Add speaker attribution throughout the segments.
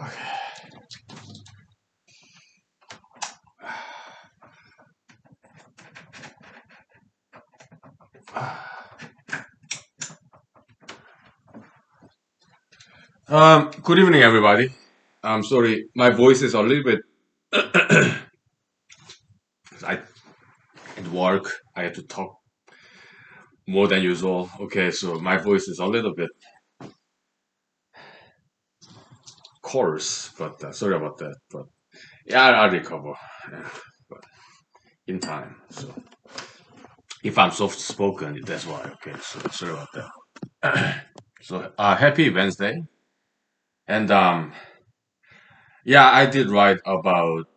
Speaker 1: Okay. Good evening, everybody. I'm sorry, my voice is a little bit. I at work, I had to talk more than usual. Okay, so my voice is a little bit coarse, but sorry about that. But yeah, I'll recover. Yeah, but in time. So if I'm soft spoken, that's why. Okay, so sorry about that. So happy Wednesday, and yeah, I did write about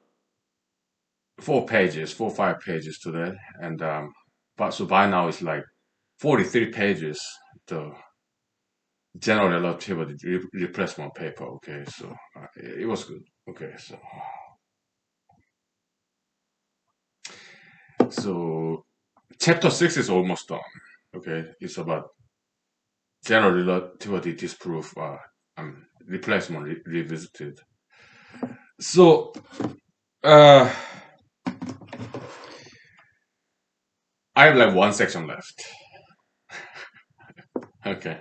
Speaker 1: 4 pages, 5 pages today, and but so by now it's like 43 pages. The general relativity replacement paper. Okay, so it was good. Okay, so chapter 6 is almost done. Okay, it's about general relativity disproof. Replacement revisited. So uh, I have like one section left. Okay,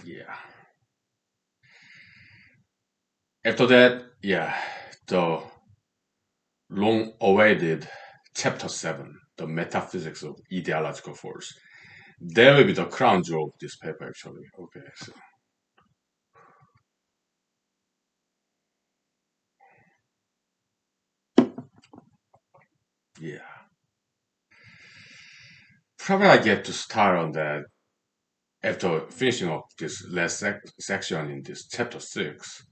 Speaker 1: yeah. After that, yeah, the long-awaited chapter 7, the metaphysics of ideological force. That will be the crown jewel of this paper, actually. Okay, so yeah, probably I get to start on that after finishing up this last section in this chapter 6.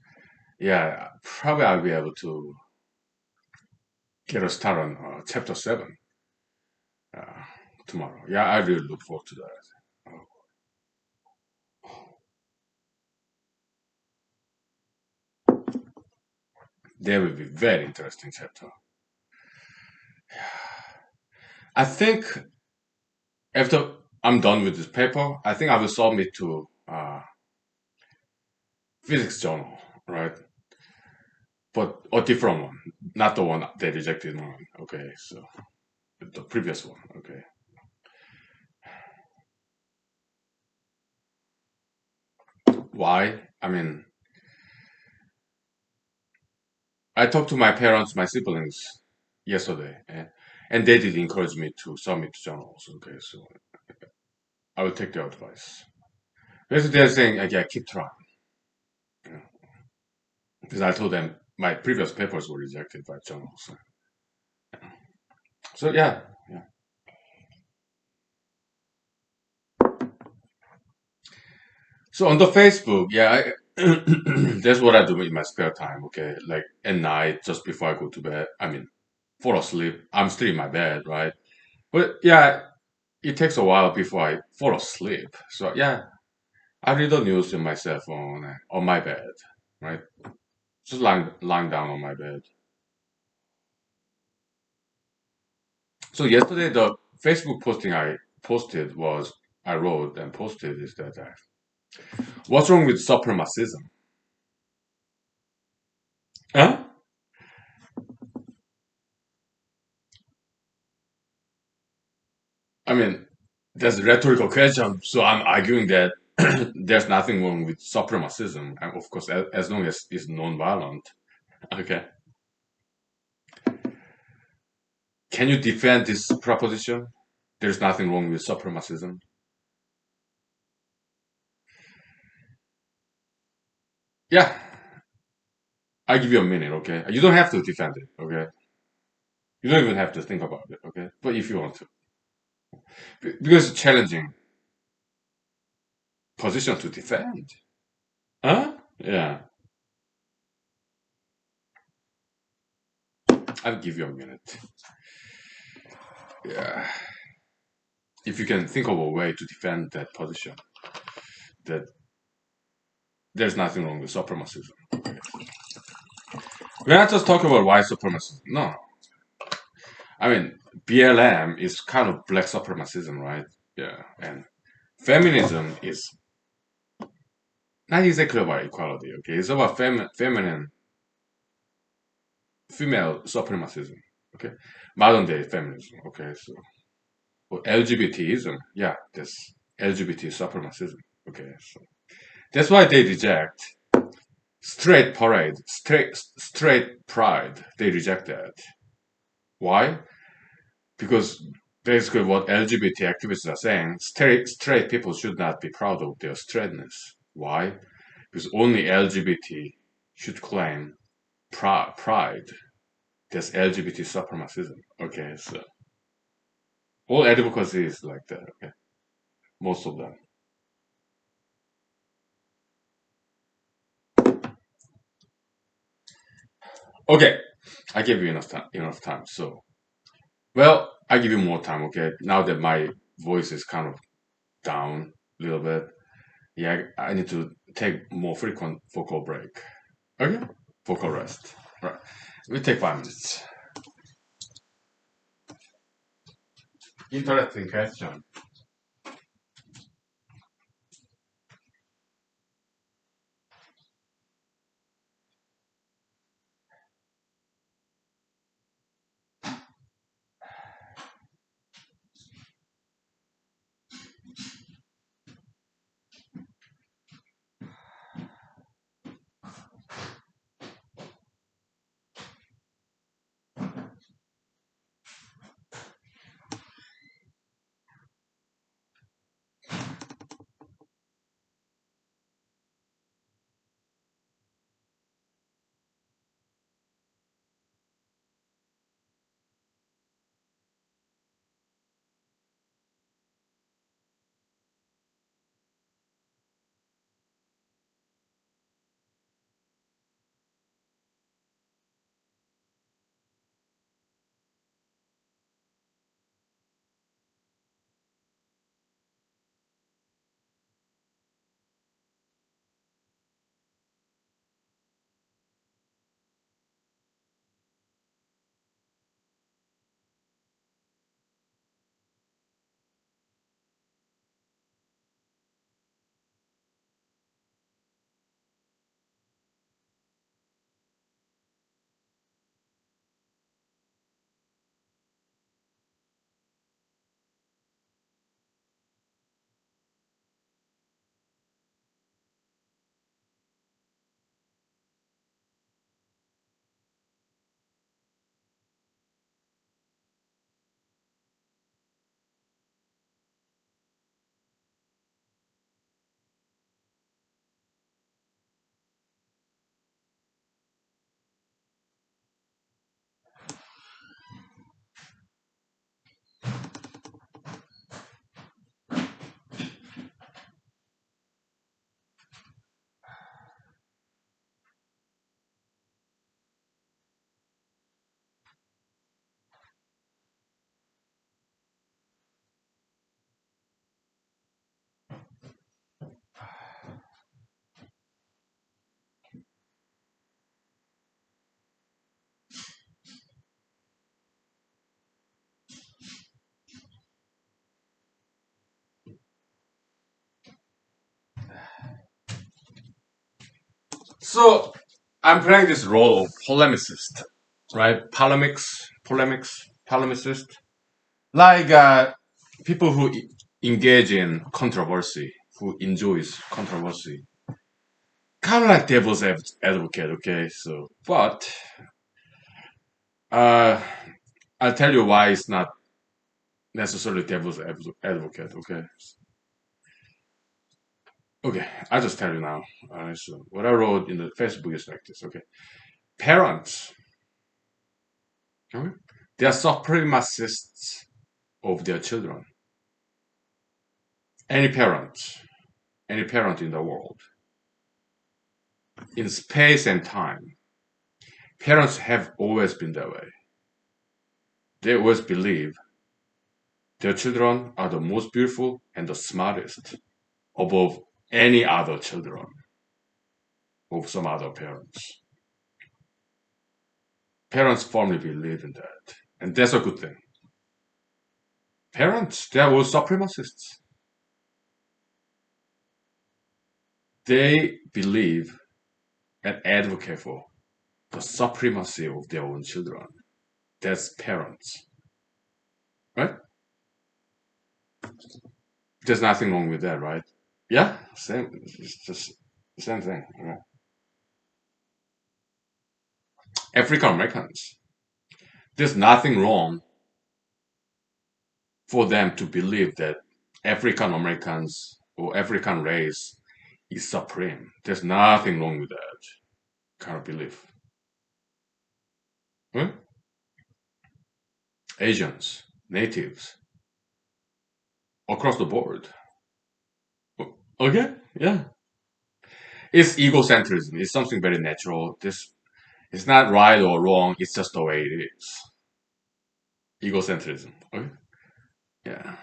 Speaker 1: Yeah, probably I'll be able to get a start on chapter 7 uh, tomorrow. Yeah, I really look forward to that. That will be very interesting chapter. I think after I'm done with this paper, I think I will submit to physics journal, right? But a different one, not the one they rejected mine. Okay, so the previous one. Okay, why? I mean, I talked to my parents, my siblings yesterday, and they did encourage me to submit journals. Okay, so I will take their advice. Basically, they're saying, yeah, keep trying. You know, because I told them my previous papers were rejected by journals. So yeah, yeah. So on the Facebook, yeah, that's what I do in my spare time. Okay, like at night, just before I go to bed. I mean, fall asleep. I'm still in my bed, right? But yeah, it takes a while before I fall asleep. So yeah, I read the news on my cell phone on my bed, right? Just lying down on my bed. So yesterday, the Facebook posting I wrote and posted is that what's wrong with supremacism? Huh? I mean, that's a rhetorical question. So I'm arguing that there's nothing wrong with supremacism, and of course, as long as it's non-violent. Okay. Can you defend this proposition? There's nothing wrong with supremacism. Yeah, I give you a minute. Okay, you don't have to defend it. Okay, you don't even have to think about it. Okay, but if you want to, because it's challenging position to defend. Huh? Yeah, I'll give you a minute. Yeah, if you can think of a way to defend that position, that there's nothing wrong with supremacism. Okay. We're not just talking about white supremacy. No, I mean BLM is kind of black supremacism, right? Yeah, and Feminism is not exactly about equality, okay? It's about feminine, female supremacism, okay? Modern day feminism, okay? So, or LGBTism, yeah, that's LGBT supremacism, okay? So that's why they reject straight pride. They reject that. Why? Because basically what LGBT activists are saying, straight people should not be proud of their straightness. Why? Because only LGBT should claim pride. That's LGBT supremacism. Okay, so all advocacy is like that. Okay, most of them. Okay, I give you enough time. Enough time. So, well, I give you more time. Okay, now that my voice is kind of down a little bit, yeah, I need to take more frequent vocal break. Okay, vocal rest. Right. We take 5 minutes. Interesting question. So I'm playing this role of polemicist, right? Polemicist. Like people who engage in controversy, who enjoys controversy, kind of like devil's advocate. Okay, so but uh, I'll tell you why it's not necessarily devil's advocate. Okay, okay, I'll just tell you now. So what I wrote in the Facebook is like this. Okay, parents, okay, they are supremacists of their children. Any parent, any parent in the world, in space and time, parents have always been that way. They always believe their children are the most beautiful and the smartest above any other children of some other parents. Parents firmly believe in that. And that's a good thing. Parents, they are all supremacists. They believe and advocate for the supremacy of their own children. That's parents, right? There's nothing wrong with that, right? Yeah, same. It's just the same thing. Right? African Americans. There's nothing wrong for them to believe that African Americans or African race is supreme. There's nothing wrong with that kind of belief. Huh? Asians, natives, across the board. Okay, yeah. It's egocentrism. It's something very natural. This it's not right or wrong. It's just the way it is. Egocentrism. Okay. Yeah.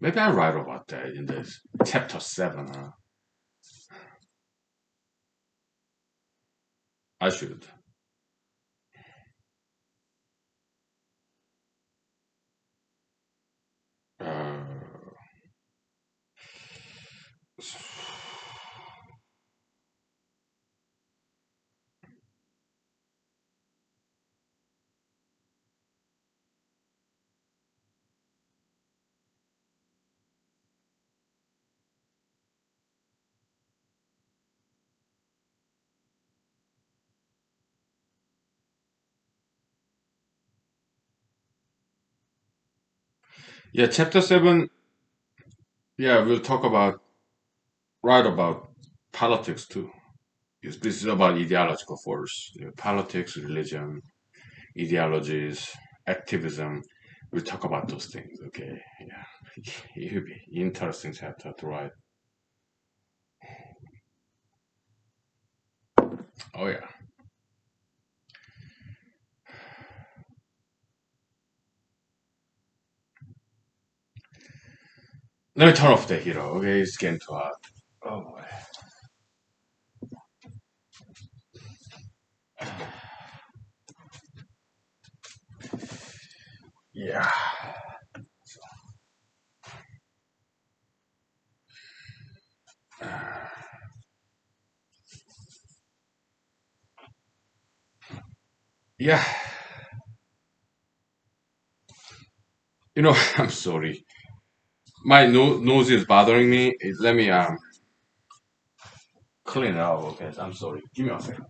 Speaker 1: Maybe I write about that in this chapter 7. I should. Uh, yeah, chapter 7. Yeah, we'll talk about write about politics too. Yes, this is about ideological force, politics, religion, ideologies, activism. We'll talk about those things. Okay. Yeah. It'll be interesting chapter to write. Oh yeah. Let me turn off the heater. Okay, it's getting too hot. Oh boy. Yeah. Yeah. I'm sorry. My nose is bothering me. Let me clean it out. Okay, I'm sorry. Give me a second.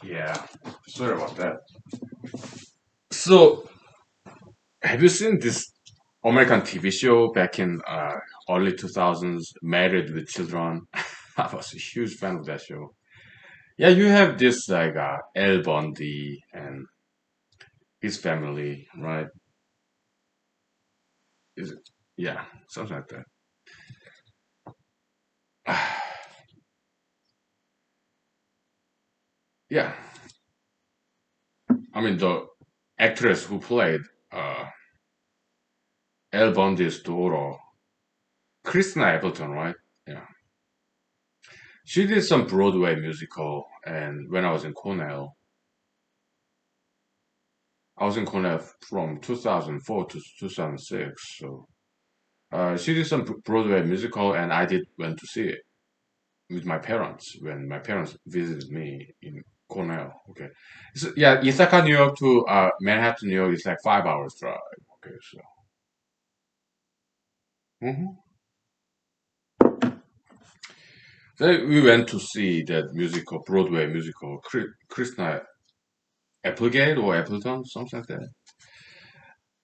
Speaker 1: Yeah. Sorry about that. So, have you seen this American TV show back in early 2000s, Married with Children? I was a huge fan of that show. Yeah, you have this like Al Bundy and his family, right? Is it? Yeah, something like that. Yeah, I mean the actress who played uh, Al Bundy's daughter, Christina Appleton, right? Yeah, she did some Broadway musical, and when I was in Cornell from 2004 to 2006. So she did some Broadway musical, and I did went to see it with my parents when my parents visited me in Cornell. Okay, so, yeah, Ithaca, New York to Manhattan, New York is like 5 hours drive. Okay, so mhm. So we went to see that musical, Broadway musical, Christina Applegate or Appleton, something like that.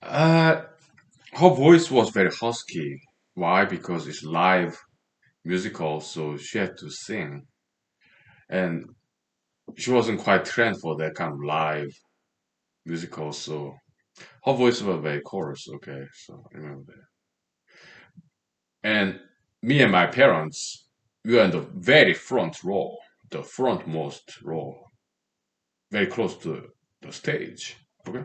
Speaker 1: Uh, her voice was very husky. Why? Because it's live musical, so she had to sing, and she wasn't quite trained for that kind of live musical, so her voice was very coarse. Okay, so I remember that. And me and my parents, we were in the very front row, the frontmost row, very close to the stage. Okay.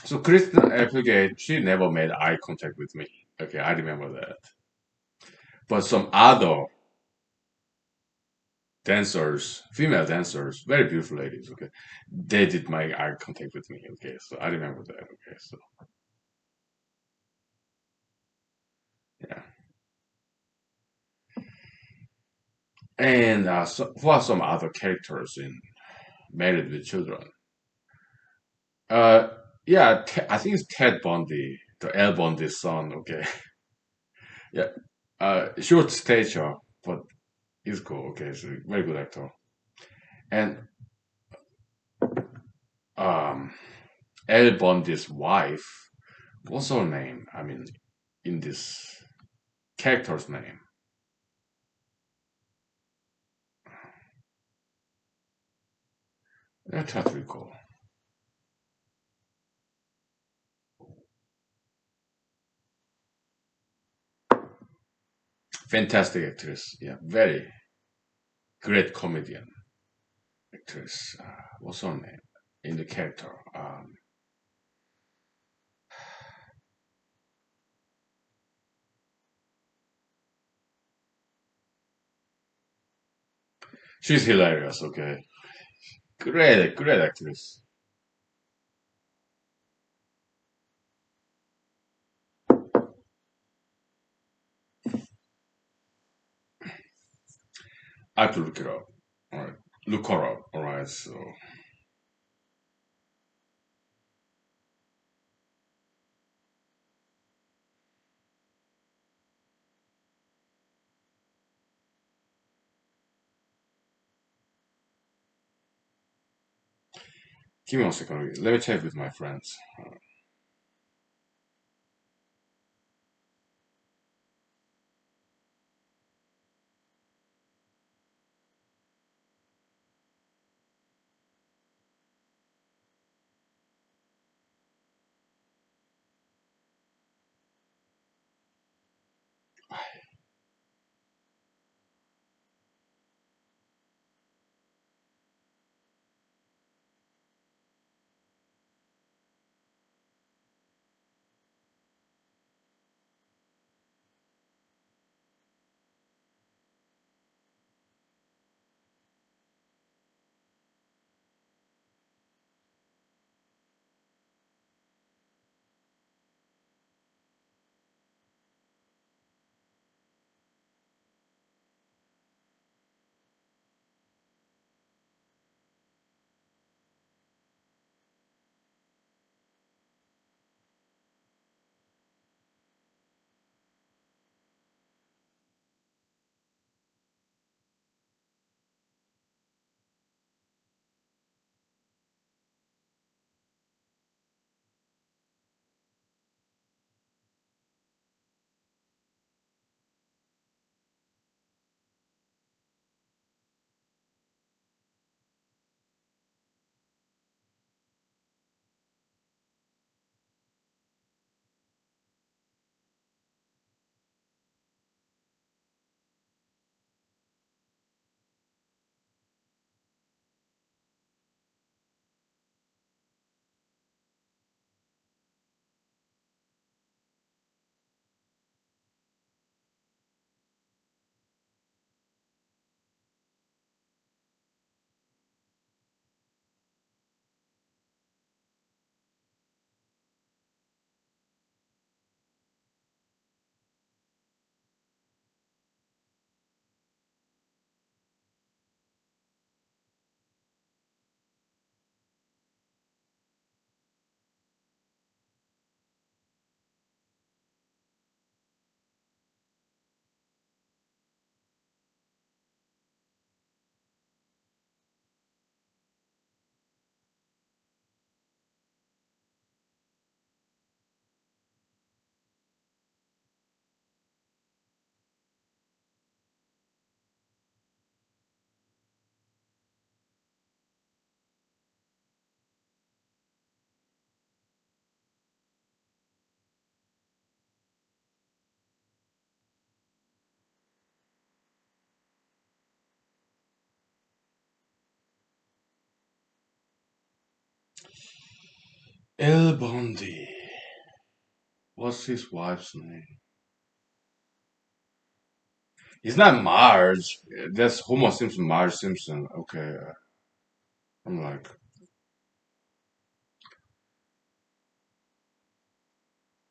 Speaker 1: So Kristen Applegate, she never made eye contact with me. Okay, I remember that. But some other dancers, female dancers, very beautiful ladies, okay, they did my eye contact with me. Okay, so I remember that. Okay, so yeah. And so, who are some other characters in Married with Children? Uh, yeah, I think it's Ted Bundy, the Al Bundy's son. Okay, yeah, short stature, but he's cool. Okay, so very good actor. And um, Al Bundy's wife, what's her name? I mean, in this character's name. I try to recall. Fantastic actress. Yeah, very great comedian actress. What's her name in the character? She's hilarious. Okay, great actress. I have to look it up. All right, look her up. All right, so give me 1 second. Let me check with my friends. El Bondi. What's his wife's name? He's not Marge. That's Homer Simpson, Marge Simpson. Okay. I'm like,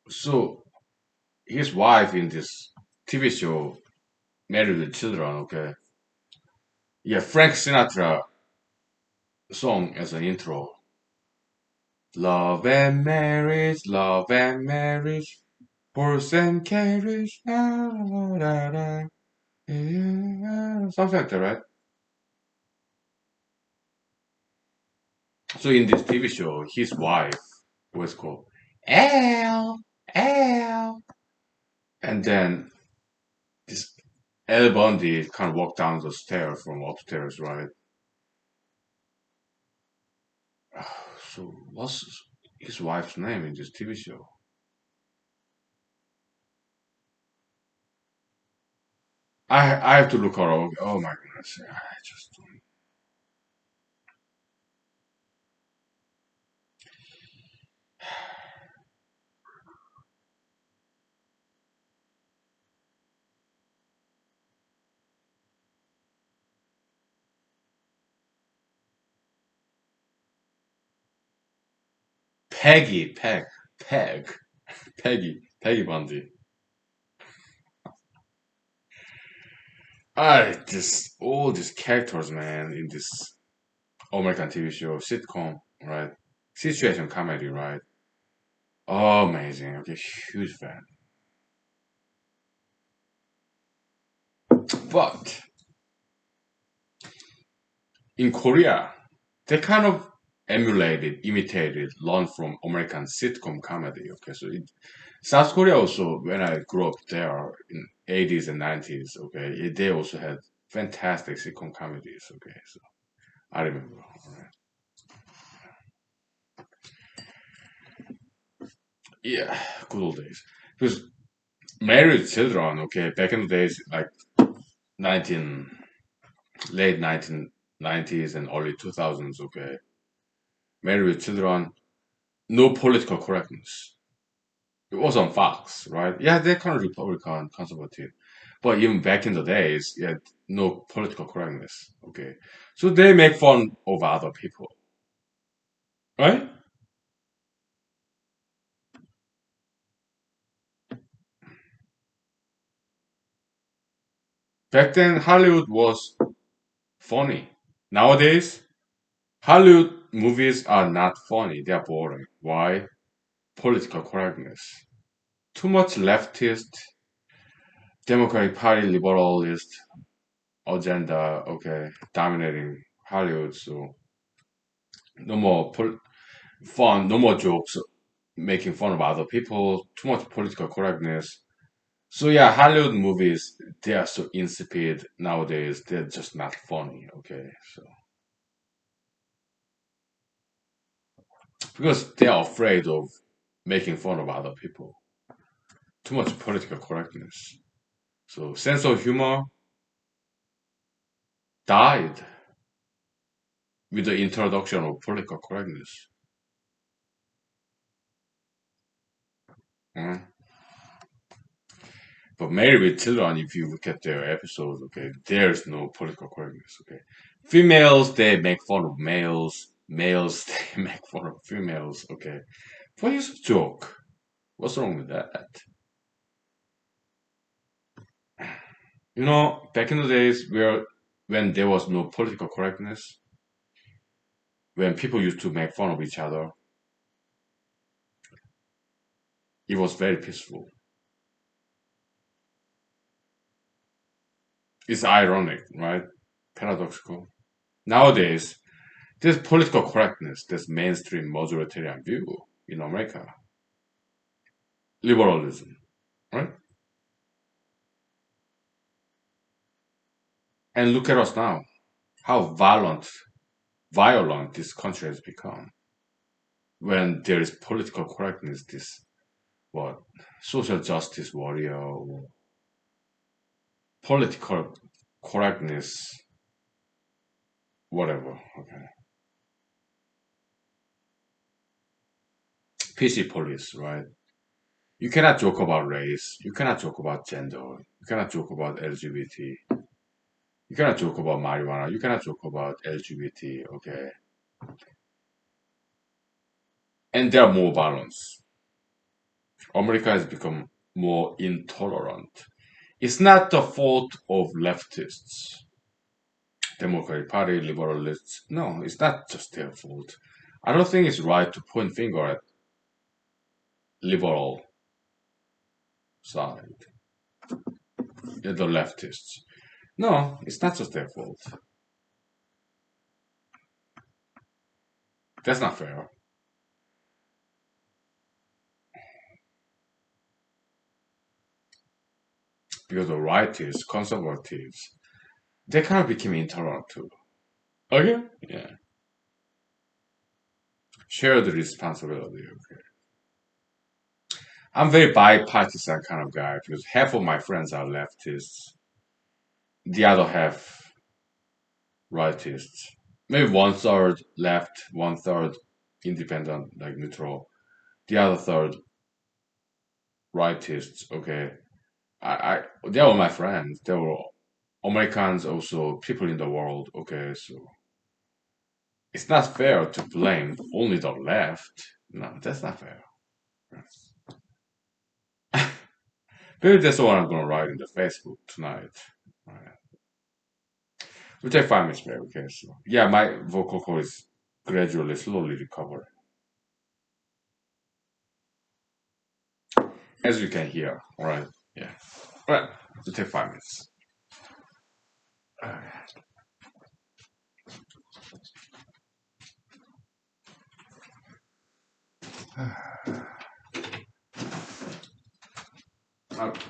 Speaker 1: so his wife in this TV show, Married with Children, okay. Yeah, Frank Sinatra song as an intro. Love and marriage, horse and carriage, da, da, da, yeah, something like that, right? So in this TV show, his wife was called Al, Al, and then this Al Bundy kind of walked down the stairs from upstairs, right? So what's his wife's name in this TV show? I have to look her up. Oh my goodness, I just Peggy, Peg, Peggy Bundy. I just all these characters, man, in this American TV show, sitcom, right? Situation comedy, right? Oh, amazing. Okay, huge fan. But in Korea, they kind of emulated, imitated, learned from American sitcom comedy. Okay, so South Korea also, when I grew up there in 80s and 90s, okay, they also had fantastic sitcom comedies. Okay, so I remember. All right. Yeah, good old days. Because Married with Children, okay, back in the days, like 19, late 1990s and early 2000s, okay, Married with Children, no political correctness. It was on Fox, right? Yeah, they're kind of Republican, conservative. But even back in the days, yeah, no political correctness, okay. So they make fun of other people, right? Back then, Hollywood was funny. Nowadays, Hollywood movies are not funny, they're boring. Why? Political correctness. Too much leftist, Democratic Party liberalist agenda, okay, dominating Hollywood. So no more fun, no more jokes, making fun of other people, too much political correctness. So yeah, Hollywood movies, they are so insipid nowadays. They're just not funny, okay? So because they are afraid of making fun of other people. Too much political correctness. So sense of humor died with the introduction of political correctness. Mm. But Married with Children, if you look at their episodes, okay, there's no political correctness, okay. Females, they make fun of males. Males, they make fun of females, okay. But it's a joke. What's wrong with that? Back in the days when there was no political correctness, when people used to make fun of each other, it was very peaceful. It's ironic, right? Paradoxical. Nowadays, there's political correctness, there's mainstream majoritarian view in America. Liberalism, right? And look at us now, how violent this country has become. When there is political correctness, this what social justice warrior, or political correctness, whatever. Okay. PC police, right? You cannot joke about race. You cannot joke about gender. You cannot joke about LGBT. You cannot joke about marijuana. You cannot joke about LGBT. Okay, and there are more violence. America has become more intolerant. It's not the fault of leftists, Democratic Party, liberalists. No, it's not just their fault. I don't think it's right to point finger at liberal side, the leftists. No, it's not just their fault. That's not fair. Because the rightists, conservatives, they kind of became intolerant too. Okay? Yeah. Share the responsibility. Okay. I'm very bipartisan kind of guy because half of my friends are leftists, the other half rightists. Maybe one third left, one third independent, like neutral. The other third rightists. Okay. They were my friends. They were Americans, also people in the world. Okay, so it's not fair to blame only the left. No, that's not fair. Maybe that's what I'm gonna write in the Facebook tonight. Alright. We'll take 5 minutes break, okay? So yeah, my vocal cord is gradually, slowly recovering. As you can hear, alright? Yeah. Alright, we'll take 5 minutes. Okay.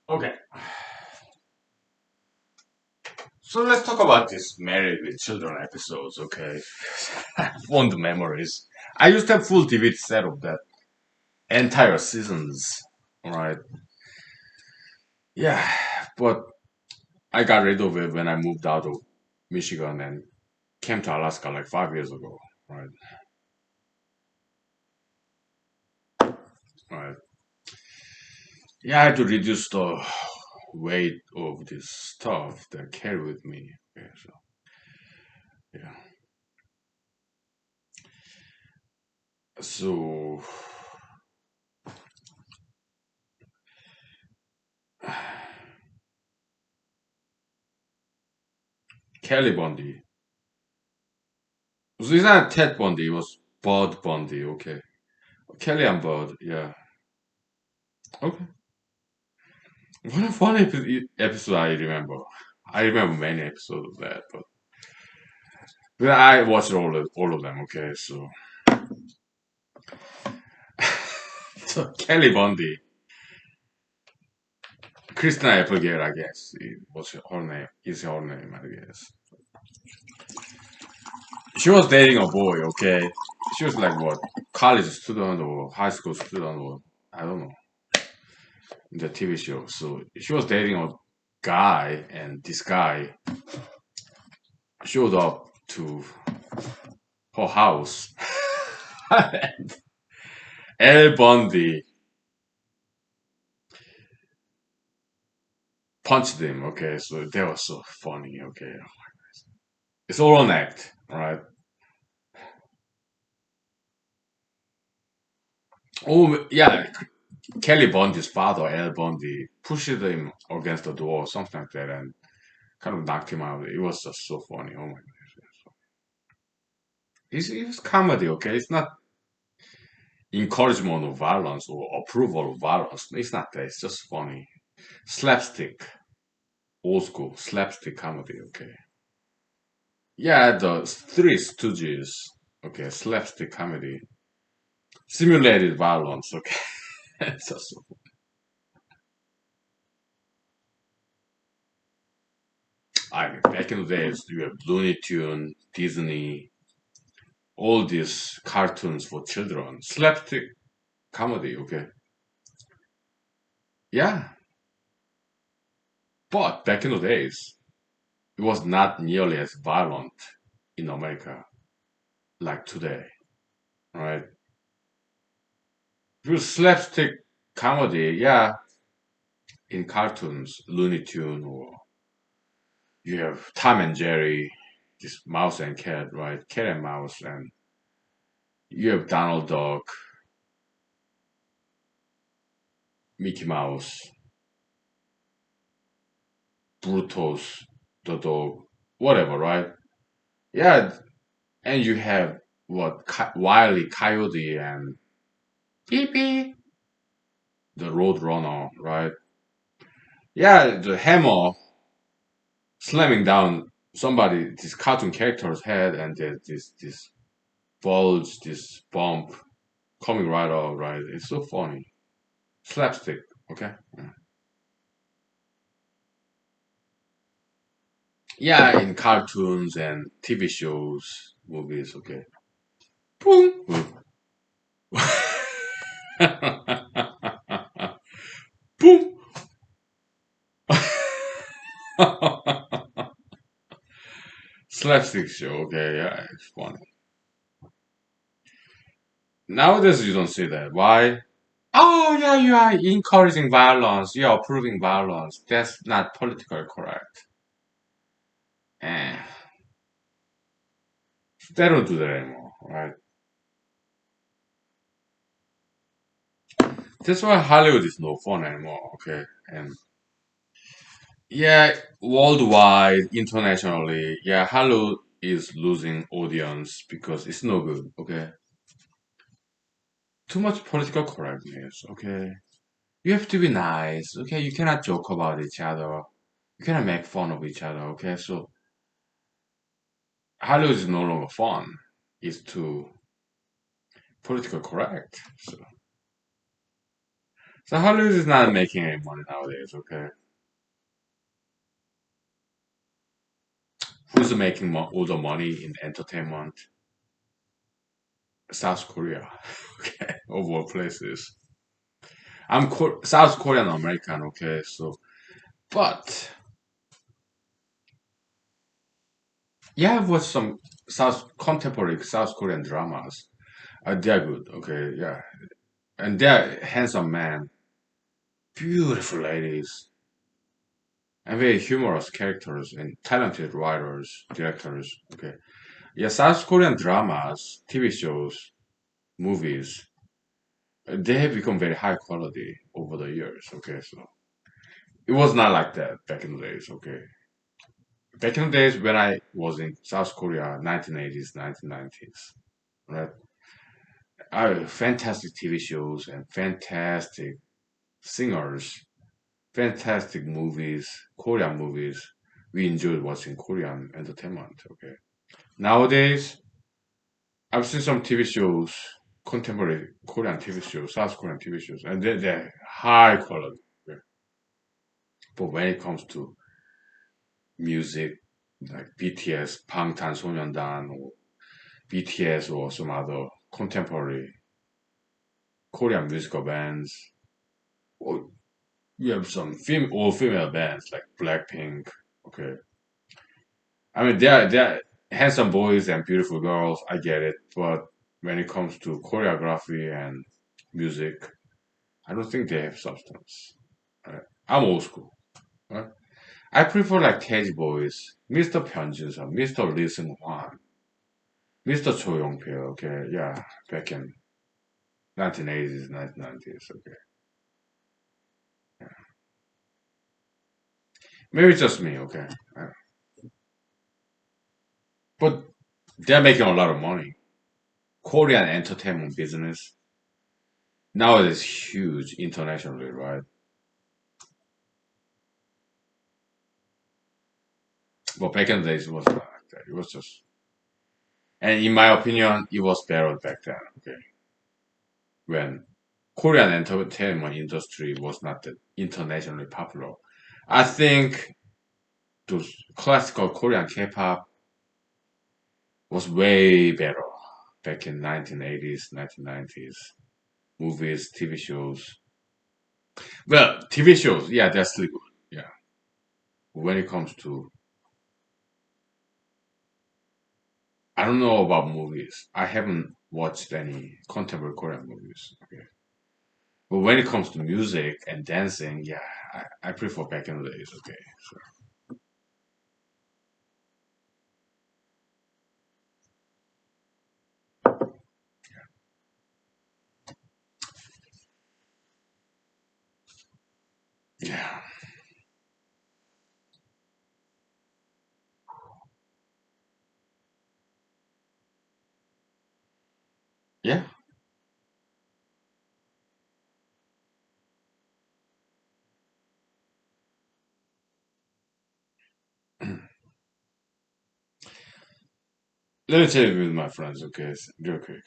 Speaker 1: Okay. So let's talk about this Married with Children episodes, okay? Fond memories. I used to have full TV set of that entire seasons, right? Yeah, but I got rid of it when I moved out of Michigan and came to Alaska like 5 years ago, right? Right. Yeah, I had to reduce the weight of this stuff that I carry with me. Okay, so yeah. So Kelly Bundy. So it's not Ted Bundy, it was Bud Bundy, okay. Kelly and Bud, yeah. Okay. What a fun episode I remember. I remember many episodes of that, but I watched all of them, okay, so. So Kelly Bundy, Christina Applegate, I guess, it was her name, is her name, I guess. She was dating a boy, okay? She was like what, college student or high school student or I don't know, in the TV show. So she was dating a guy, and this guy showed up to her house. El Bundy punched him. Okay, so that was so funny. Okay, it's all an act, right? Oh yeah, Kelly Bundy's father, El Bundy, pushed him against the door, something like that, and kind of knocked him out. It was just so funny. Oh my god, it's comedy. Okay, it's not encouragement of violence or approval of violence. It's not that. It's just funny. Slapstick, old school slapstick comedy. Okay. Yeah, the Three Stooges. Okay, slapstick comedy. Simulated violence. Okay. It's just so I mean, back in the days, you have Looney Tune, Disney, all these cartoons for children. Slapstick comedy. Okay. Yeah, but back in the days, it was not nearly as violent in America like today, right? Because slapstick comedy, yeah, in cartoons, Looney Tune, or you have Tom and Jerry, this mouse and cat, right? Cat and mouse, and you have Donald Duck, Mickey Mouse, Brutus, the dog, whatever, right? Yeah, and you have what Wiley Coyote and Pee Pee, the Roadrunner, right? Yeah, the hammer slamming down somebody, this cartoon character's head, and there's this bulge, this bump coming right out, right? It's so funny. Slapstick, okay? Yeah, in cartoons and TV shows, movies, okay. Boom! Boom! Slapstick show, okay, yeah, it's funny. Nowadays, you don't see that. Why? Oh, yeah, you are encouraging violence. You are approving violence. That's not politically correct. Eh, they don't do that anymore, right? That's why Hollywood is no fun anymore, okay? And yeah, worldwide, internationally, yeah, Hollywood is losing audience because it's no good, okay? Too much political correctness, okay? You have to be nice, okay? You cannot joke about each other. You cannot make fun of each other, okay? So Hollywood is no longer fun. It's too political correct. So Hollywood is not making any money nowadays, okay? Who's making all the money in entertainment? South Korea. Okay, of all places. I'm South Korean American. Okay, so but yeah, I've watched some contemporary South Korean dramas. They're good. Okay, yeah, and they're handsome men, beautiful ladies, and very humorous characters and talented writers, directors. Okay, yeah, South Korean dramas, TV shows, movies, they have become very high quality over the years. Okay, so it was not like that back in the days. Okay, back in the days when I was in South Korea, 1980s, 1990s, right? Fantastic TV shows and fantastic singers, fantastic movies, Korean movies. We enjoyed watching Korean entertainment. Okay. Nowadays, I've seen some TV shows, contemporary Korean TV shows, South Korean TV shows, and they're high quality. Okay. But when it comes to music, like BTS, 방탄소년단, or BTS, or some other contemporary Korean musical bands, or you have some all female bands like Blackpink. Okay, I mean they're handsome boys and beautiful girls. I get it, but when it comes to choreography and music, I don't think they have substance. Right? I'm old school. Right? I prefer like Cage Boys, Mr. Hyunjin, Mr. Lee Seung Hwan, Mr. Cho Yong Pil. Okay, yeah, back in 1980s, 1990s. Okay, maybe it's just me. Okay, but they're making a lot of money. Korean entertainment business nowadays huge internationally, right? But back in the days, it was not like that. It was just, and in my opinion, it was better back then. Okay, when Korean entertainment industry was not that internationally popular. I think those classical Korean K-pop was way better back in 1980s, 1990s. Movies, TV shows. Well, TV shows, yeah, they're still good. Yeah, when it comes to I don't know about movies. I haven't watched any contemporary Korean movies. Okay. But when it comes to music and dancing, yeah, I prefer back in the days. Okay. So, yeah. Yeah. Let me tell you with my friends, okay, real quick.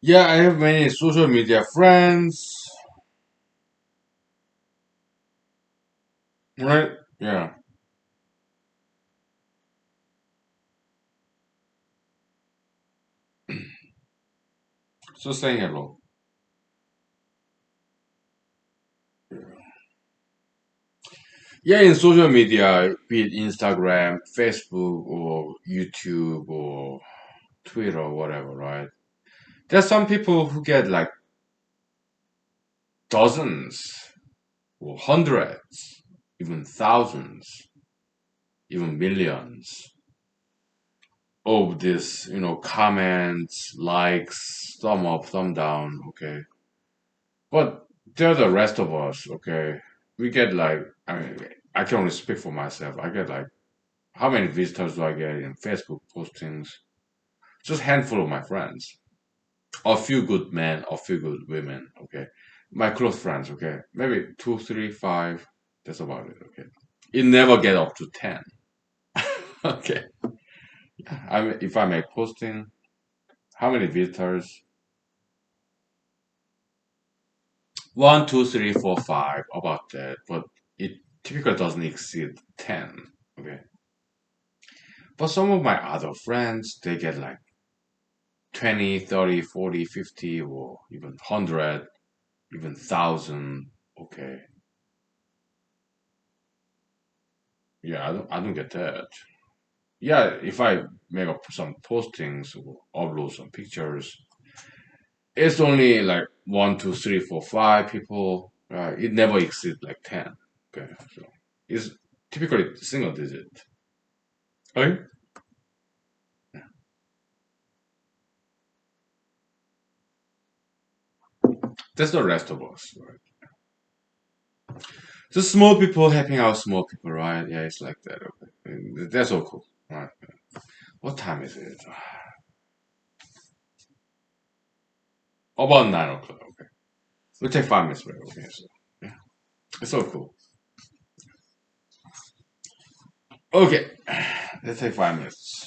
Speaker 1: Yeah, I have many social media friends. Right? Yeah. So saying hello. Yeah, in social media, be it Instagram, Facebook, or YouTube, or Twitter, or whatever, right? There's some people who get like dozens, or hundreds, even thousands, even millions of this, comments, likes, thumb up, thumb down, okay? But there are the rest of us, okay? We get like, I mean, I can only speak for myself. I get like, how many visitors do I get in Facebook postings? Just handful of my friends. A few good men, a few good women, okay? My close friends, okay? Maybe two, three, five. That's about it, okay? It never get up to 10. Okay. If I make posting, how many visitors? One, two, three, four, five, about that. But it typically doesn't exceed 10, okay? But some of my other friends, they get like 20, 30, 40, 50, or even 100, even 1,000. Okay. Yeah, I don't get that. Yeah, if I make up some postings or upload some pictures, it's only like one, two, three, four, five people. It never exceeds like 10. Okay, so it's typically single digit. Okay, that's the rest of us. Right? Just small people helping out small people, right? Yeah, it's like that. Okay, that's all cool. Right. What time is it? About 9 o'clock. Okay, we'll take 5 minutes break. Okay, so yeah, it's all cool. Okay, let's take 5 minutes.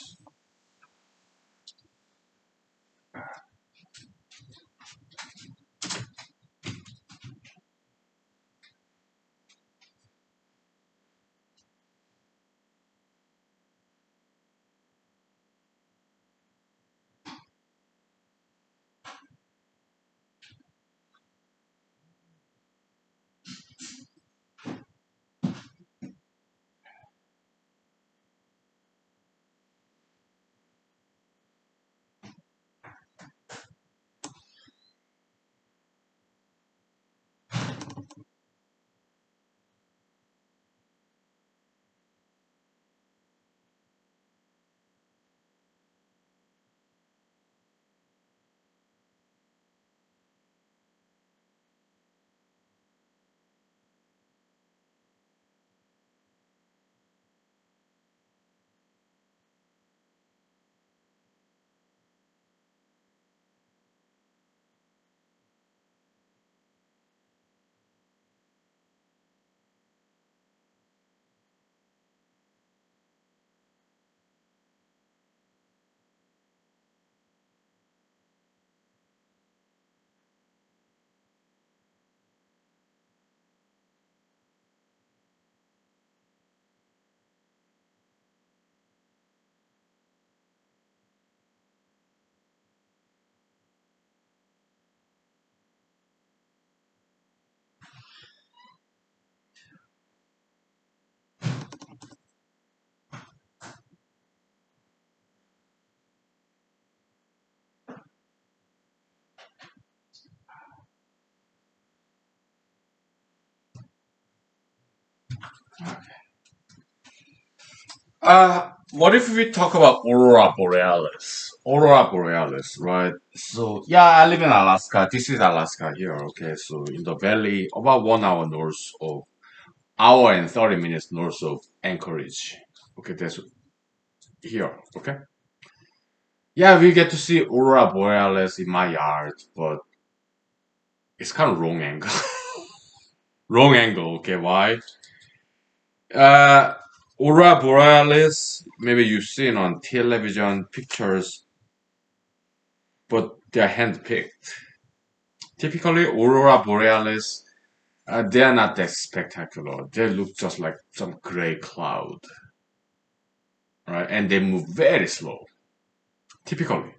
Speaker 1: What if we talk about aurora borealis? Aurora borealis, right? So yeah, I live in Alaska. This is Alaska here. Okay, so in the valley, about 1 hour north of hour and 30 minutes north of Anchorage. Okay, that's here. Okay. Yeah, we get to see aurora borealis in my yard, but it's kind of wrong angle. Wrong angle. Okay, why? Uh, aurora borealis. Maybe you've seen on television pictures, but They're handpicked. Typically, aurora borealis, they're not that spectacular. They look just like some gray cloud, right? And they move very slow. Typically,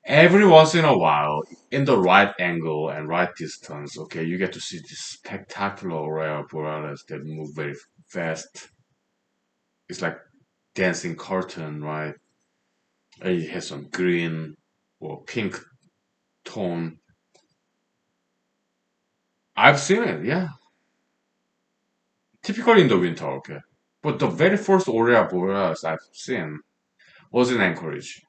Speaker 1: every once in a while, in the right angle and right distance, okay, you get to see this spectacular aurora borealis that move very fast. It's like dancing curtain, right? It has some green or pink tone. I've seen it, yeah. Typically in the winter, okay. But the very first aurora borealis I've seen was in Anchorage.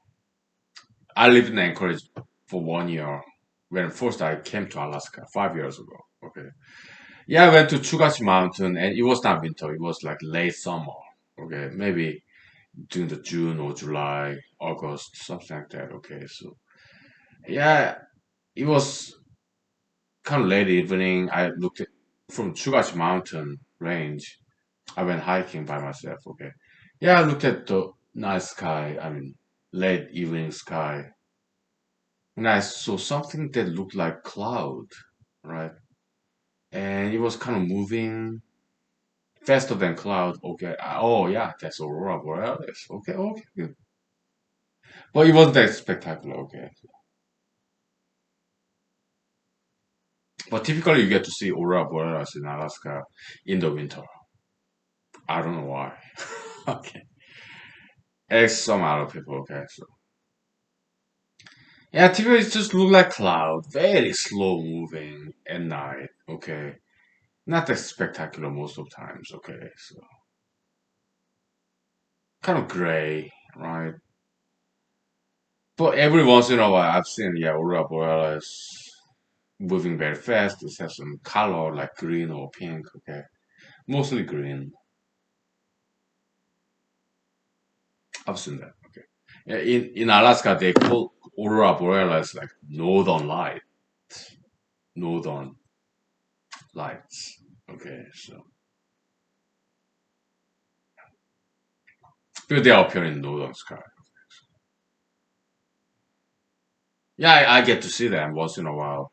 Speaker 1: I lived in Anchorage for 1 year when first I came to Alaska 5 years ago. Okay. Yeah, I went to Chugachi Mountain and it was not winter, it was like late summer. Okay, maybe during the June or July, August, something like that. Okay, so yeah, it was kind of late evening. I looked at from Chugachi Mountain range. I went hiking by myself. Okay, yeah, I looked at the night sky. I mean, late evening sky, and I saw something that looked like cloud, right? And it was kind of moving faster than cloud. Okay, oh yeah, that's aurora borealis. Okay, okay, good. But it wasn't that spectacular. Okay, but typically you get to see aurora borealis in Alaska in the winter. I don't know why. Okay, it's some other people. Okay, so yeah, typically it just look like cloud, very slow moving at night. Okay, not that spectacular most of times. Okay, so kind of gray, right? But every once in a while, I've seen yeah, aurora borealis moving very fast. It has some color like green or pink. Okay, mostly green. I've seen that. Okay, yeah, in Alaska they call aurora borealis like northern lights. Okay, so but they appear in northern sky. Yeah, I get to see them once in a while,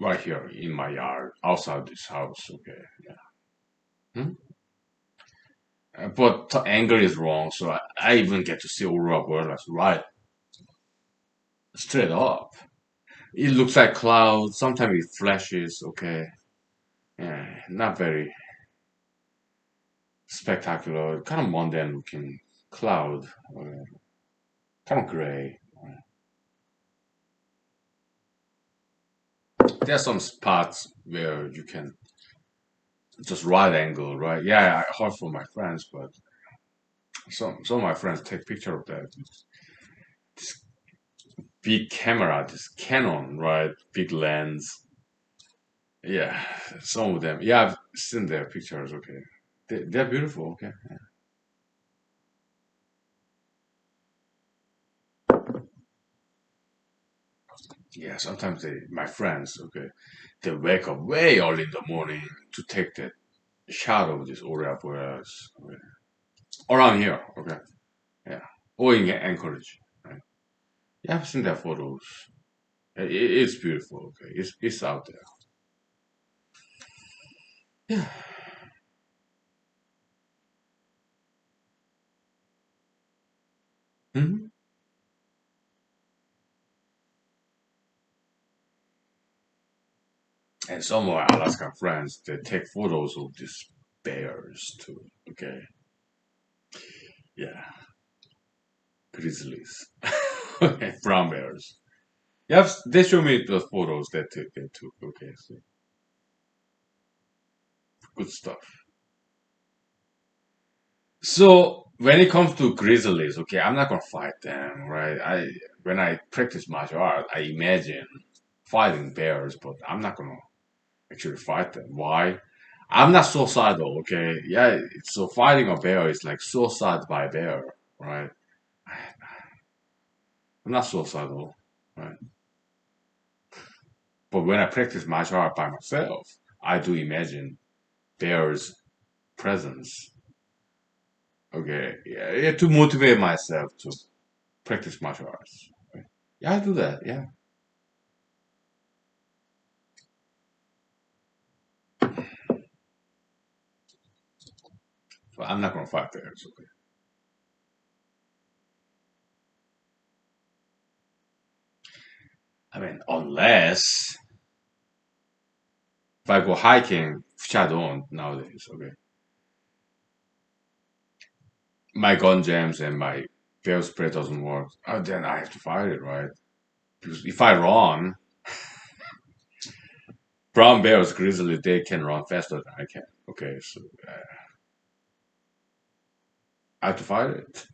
Speaker 1: right here in my yard, outside this house. Okay, yeah. Hmm? But the angle is wrong, so I even get to see aurora borealis right straight up. It looks like clouds. Sometimes it flashes. Okay, yeah, not very spectacular. Kind of mundane looking cloud. Kind of gray. There's some spots where you can just right angle, right? Yeah, I heard from my friends, but some of my friends take picture of that. This big camera, this Canon, right? Big lens. Yeah, some of them. Yeah, I've seen their pictures. Okay, they're beautiful. Okay. Yeah, sometimes my friends, okay, they wake up way early in the morning to take that shot of this aurora borealis. Okay. Around here. Okay. Yeah. Or in Anchorage. Right. Yeah, I've seen their photos. It's beautiful. Okay. It's out there. Yeah. Hmm. And some of my Alaska friends, they take photos of these bears too. Okay. Yeah. Grizzlies. Okay. Brown bears. Yeah, they show me the photos they took. Okay. So good stuff. So when it comes to grizzlies, okay, I'm not gonna fight them, right? I when I practice martial art, I imagine fighting bears, but I'm not gonna actually fight them. Why? I'm not suicidal, okay? Yeah, so fighting a bear is like suicide by bear, right? I'm not suicidal, right? But when I practice martial art by myself, I do imagine bears' presence, okay? Yeah, to motivate myself to practice martial arts. Yeah, I do that. Yeah, but I'm not gonna fight there. It's okay. I mean, unless if I go hiking, which I don't nowadays. Okay, my gun jams and my fail spray doesn't work. Then I have to fight it, right? Because if I run, brown bears, grizzly, they can run faster than I can. Okay, so I have to fight it.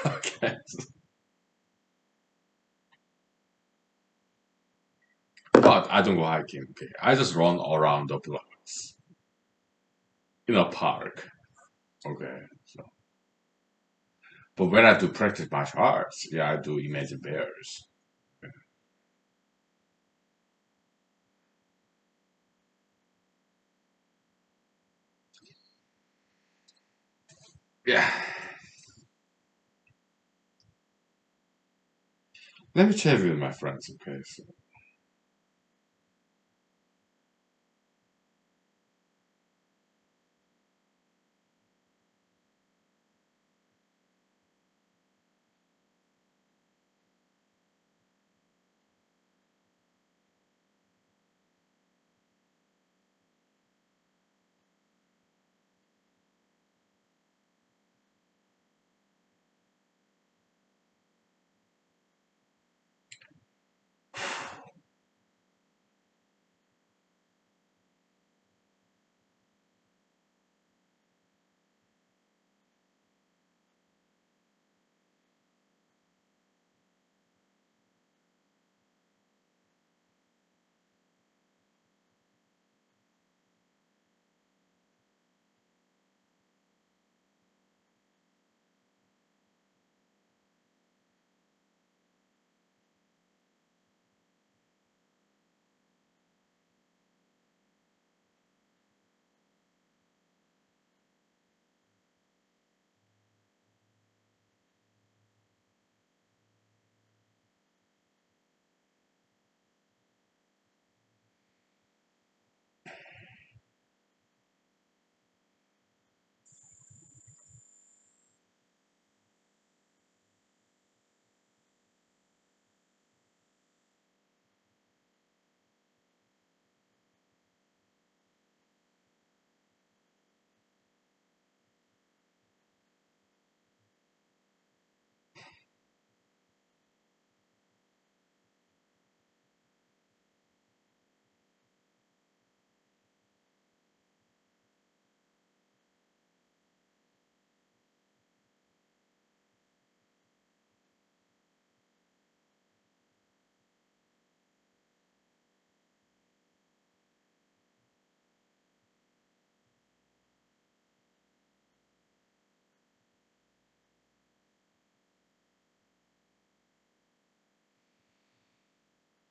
Speaker 1: Okay, but I don't go hiking. Okay, I just run around the blocks in a park. Okay, so but when I do practice martial arts, yeah, I do imagine bears. Yeah, let me chat with my friends. Okay, so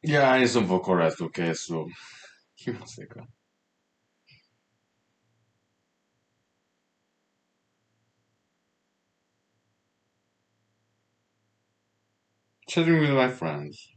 Speaker 1: yeah, I need some vocal rest. Okay, so give me a second. Chatting with my friends.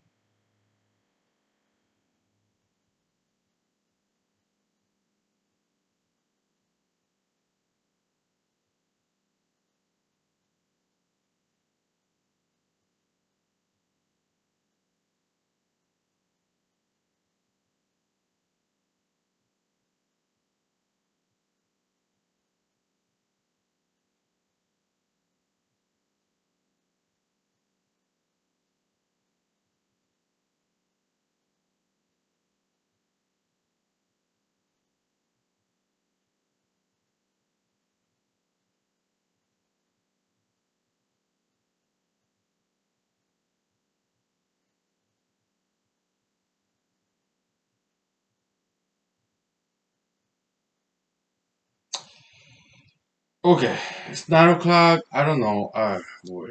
Speaker 1: Okay, it's 9 o'clock. I don't know. Boy.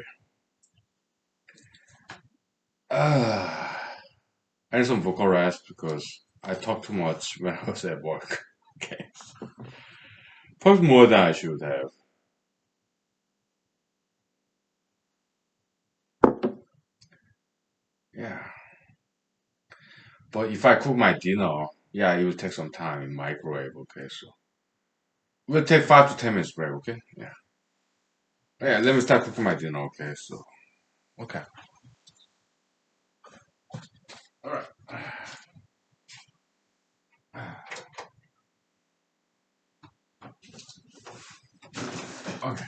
Speaker 1: Uh, I need some vocal rest because I talk too much when I was at work. Okay, probably more than I should have. Yeah. But if I cook my dinner, yeah, it will take some time in microwave. Okay, so we'll take 5 to 10 minutes break. Okay. Yeah. Yeah. Let me start cooking my dinner. Okay. So. Okay. All right. Okay.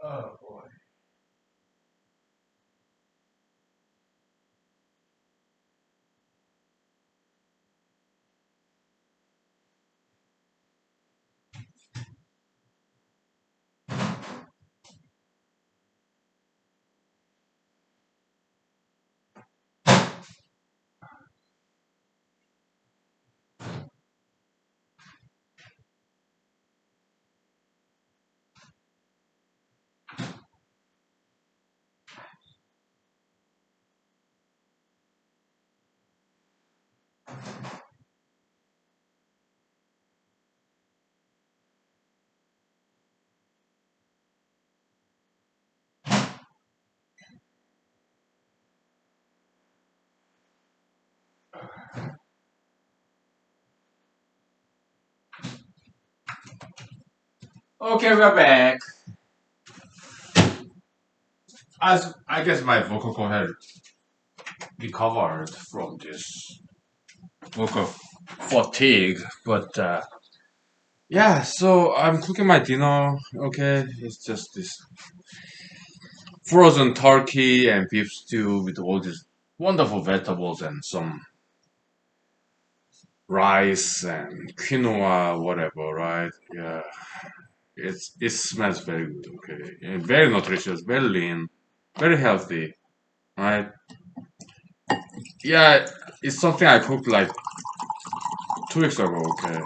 Speaker 1: Oh boy. Okay, we're back. As I guess my vocal cord had recovered from this vocal fatigue, but yeah. So I'm cooking my dinner. Okay, it's just this frozen turkey and beef stew with all these wonderful vegetables and some rice and quinoa, whatever, right? Yeah, it smells very good. Okay, and very nutritious, very lean, very healthy, right? Yeah, it's something I cooked like 2 weeks ago. Okay,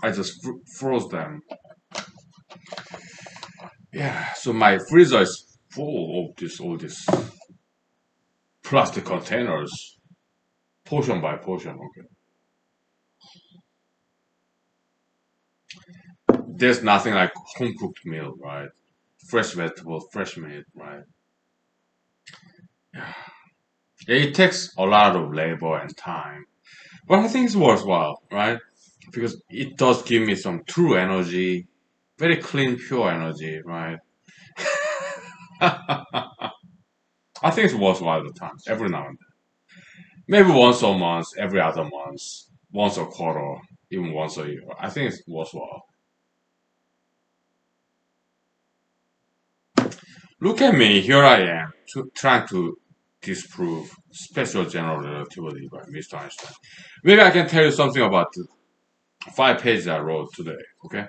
Speaker 1: I just froze them. Yeah, so my freezer is full of this all these plastic containers, portion by portion. Okay, there's nothing like home cooked meal, right? Fresh vegetable, fresh meat, right? Yeah, it takes a lot of labor and time, but I think it's worthwhile, right? Because it does give me some true energy, very clean, pure energy, right? I think it's worthwhile the time, every now and then. Maybe once a month, every other month, once a quarter, even once a year. I think it's worthwhile. Look at me, here I am, trying to disprove special general relativity by Mr. Einstein. Maybe I can tell you something about the 5 pages I wrote today, okay?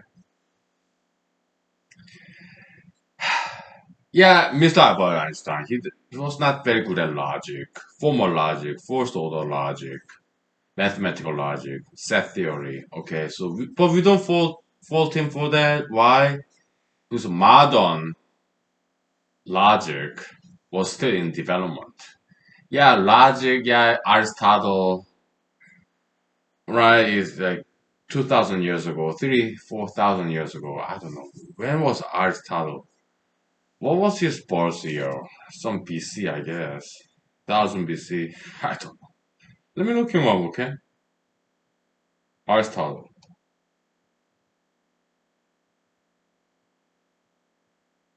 Speaker 1: Yeah, Mr. Albert Einstein, he was not very good at logic, formal logic, first order logic, mathematical logic, set theory, okay? But we don't fault him for that. Why? Because modern logic was still in development. Yeah, logic, yeah, Aristotle, right, is like 2,000 years ago, 4,000 years ago. I don't know. When was Aristotle? What was his birth year? Some BC, I guess. 1000 BC. I don't know. Let me look him up, okay? Aristotle.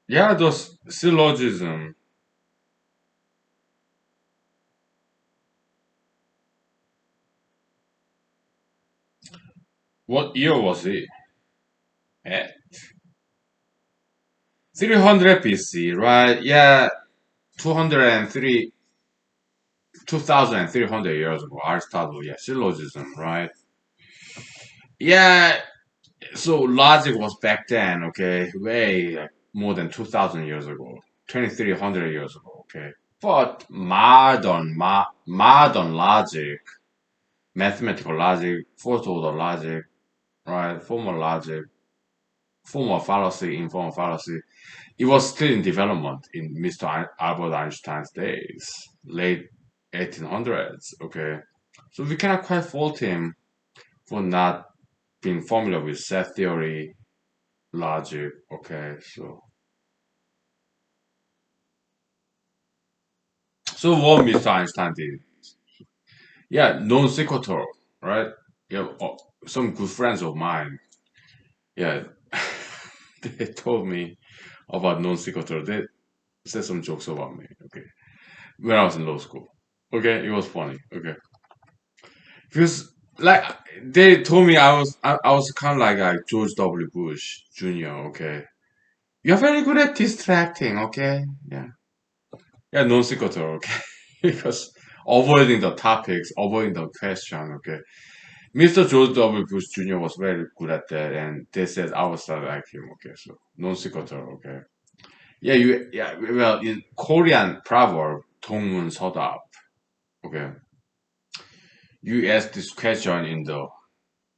Speaker 1: Yeah, those syllogism. What year was he? Eh, 300 BC, right? Yeah, 203, 2,300 years ago. Aristotle, yeah, syllogism, right? Yeah, so logic was back then, okay, way like, more than 2,000 years ago, 2,300 years ago, okay. But modern logic, mathematical logic, first order logic, right, formal logic, formal fallacy, informal fallacy, it was still in development in Mr. Albert Einstein's days, late 1800s, okay. So we cannot quite fault him for not being familiar with set theory, logic. Okay, so what Mr. Einstein did, yeah, non sequitur, right? Yeah, some good friends of mine, yeah, they told me about non-sequitur. They said some jokes about me. Okay, when I was in law school. Okay, it was funny. Okay, because like they told me I was kind of like George W. Bush Jr. Okay, you're very good at distracting. Okay, yeah, yeah, non sequitur. Okay, because avoiding the topics, avoiding the question. Okay, Mr. George W. Bush Jr. was very good at that, and they said I was not like him. Okay, so non sequitur. Okay, yeah, you yeah. Well, in Korean proverb, 동문 서답. Okay, you ask this question in the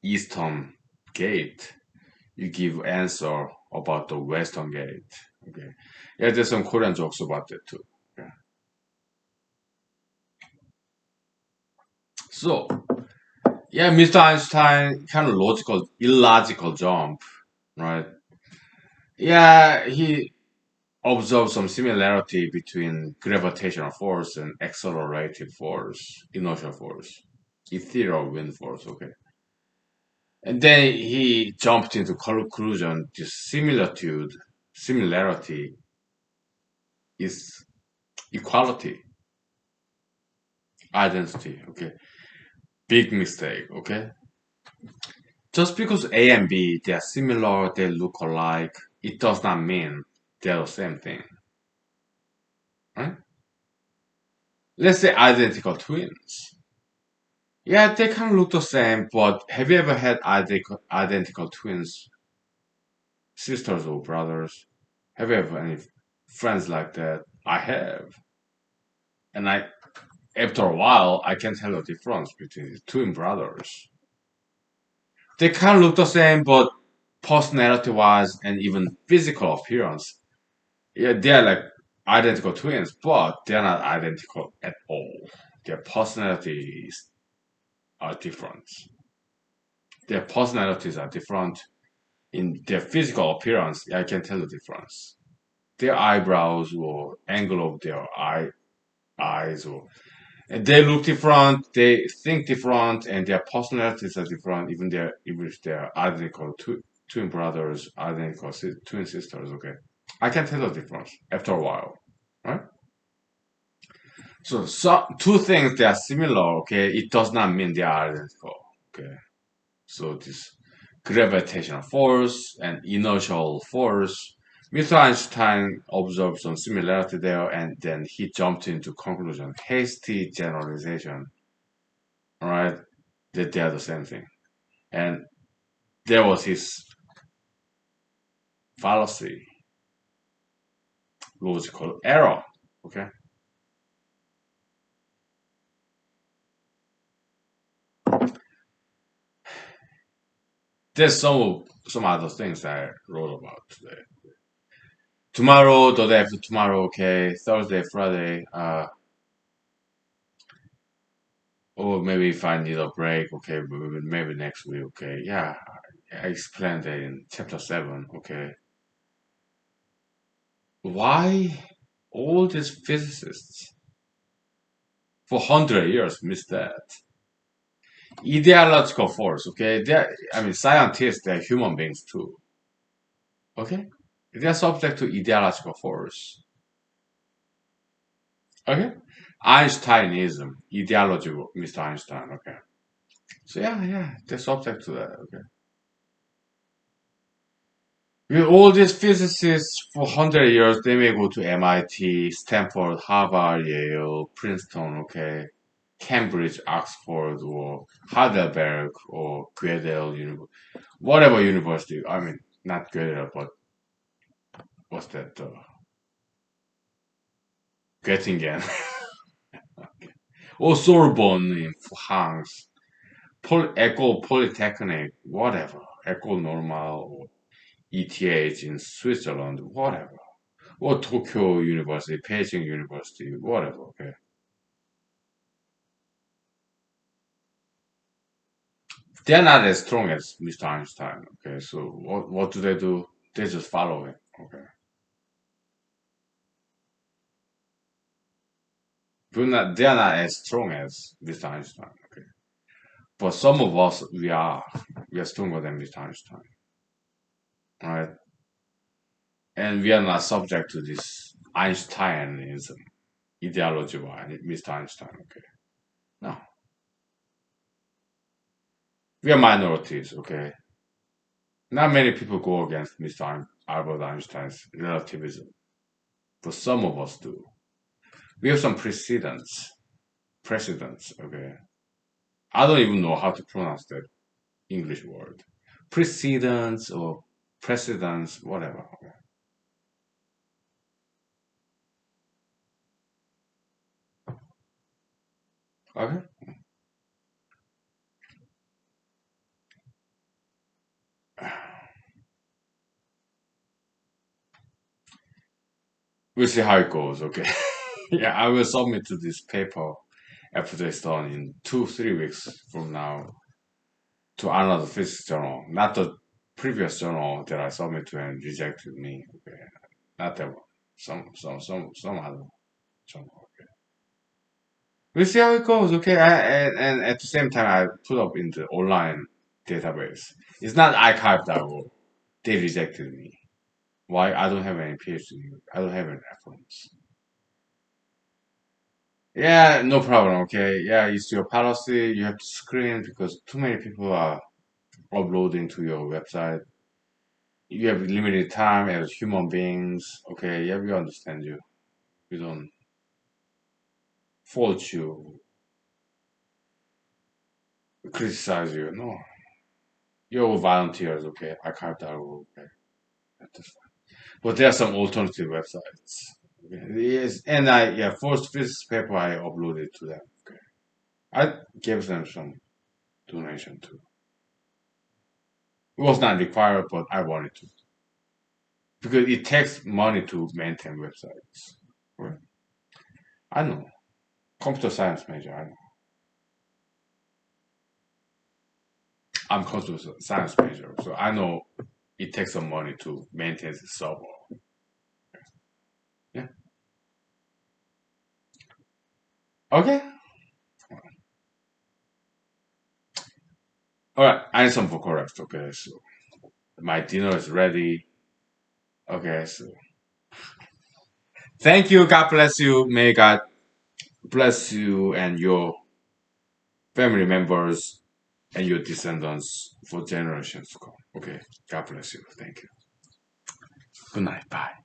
Speaker 1: Eastern Gate, you give answer about the Western Gate. Okay. Yeah, there's some Korean jokes about that too. Yeah. So, yeah, Mr. Einstein kind of logical, illogical jump, right? Yeah, he observed some similarity between gravitational force and accelerated force, inertial force, ethereal wind force. Okay. And then he jumped into conclusion this similarity is equality, identity. Okay, big mistake. Okay, just because A and B they are similar, they look alike, it does not mean they're the same thing, right? Let's say identical twins. Yeah, they kind of look the same, but have you ever had identical twins, sisters or brothers? Have you ever any friends like that? I have, and after a while, I can tell the difference between the twin brothers. They kind of look the same, but personality wise and even physical appearance, yeah, they're like identical twins, but they're not identical at all. Their personalities are different. Their personalities are different in their physical appearance. I can tell the difference. Their eyebrows or angle of their eyes or and they look different, they think different, and their personalities are different. Even if they're identical twin brothers, identical twin sisters. Okay, I can tell the difference after a while, right? So two things that are similar. Okay, it does not mean they are identical. Okay, so this gravitational force and inertial force. Mr. Einstein observed some similarity there, and then he jumped into conclusion, hasty generalization, right? That they are the same thing. And there was his fallacy, logical error. Okay. There's some other things I wrote about today. Tomorrow, the day after tomorrow, okay, Thursday, Friday, or maybe if I need a break, okay, maybe next week, okay. Yeah, I explained that in chapter 7, okay. Why all these physicists for 100 years missed that? Ideological force, okay? I mean, scientists, they're human beings too, okay? They're subject to ideological force, okay? Einsteinism, ideology, of Mr. Einstein, okay? So yeah, they're subject to that, okay? With all these physicists for 100 years, they may go to MIT, Stanford, Harvard, Yale, Princeton, okay? Cambridge, Oxford, or Heidelberg, or Gödel, whatever university. I mean, not Gödel, but what's that? Göttingen, or Sorbonne in France, École Polytechnique, whatever, École Normale, or ETH in Switzerland, whatever, or Tokyo University, Beijing University, whatever. Okay, they're not as strong as Mr. Einstein. Okay, so what do they do? They just follow him. Okay, they're not as strong as Mr. Einstein. Okay, but some of us we are stronger than Mr. Einstein. Right? and we are not subject to this Einsteinism ideology by Mr. Einstein. Okay, no, we are minorities. Okay, not many people go against Albert Einstein's relativism, but some of us do. We have some precedents. Precedents. Okay, I don't even know how to pronounce that English word. Precedents or precedents, whatever. Okay. We'll see how it goes. Okay. Yeah, I will submit to this paper after it's done in 2, 3 weeks from now to another physics journal, not the previous journal that I submitted to and rejected me. Okay, not that one. Some other journal. Okay. We'll see how it goes. Okay, and at the same time, I put up in the online database. It's not archive.org. They rejected me. Why? I don't have any PhD. I don't have any reference. Yeah, no problem. Okay. Yeah, it's your policy. You have to screen because too many people are uploading to your website. You have limited time as human beings. Okay. Yeah, we understand you. We don't fault you, criticize you. No, you're all volunteers. Okay. I can't tell. Okay. That's fine. But there are some alternative websites. Okay. Yes, and first physics paper I uploaded to them. Okay. I gave them some donation too. It was not required, but I wanted to because it takes money to maintain websites. Right? I know. Computer science major. I know. I'm computer science major, so I know it takes some money to maintain the server. Yeah. Okay. All right. I need some vocal rest. Okay. So my dinner is ready. Okay. So thank you. God bless you. May God bless you and your family members and your descendants for generations to come. Okay. God bless you. Thank you. Good night. Bye.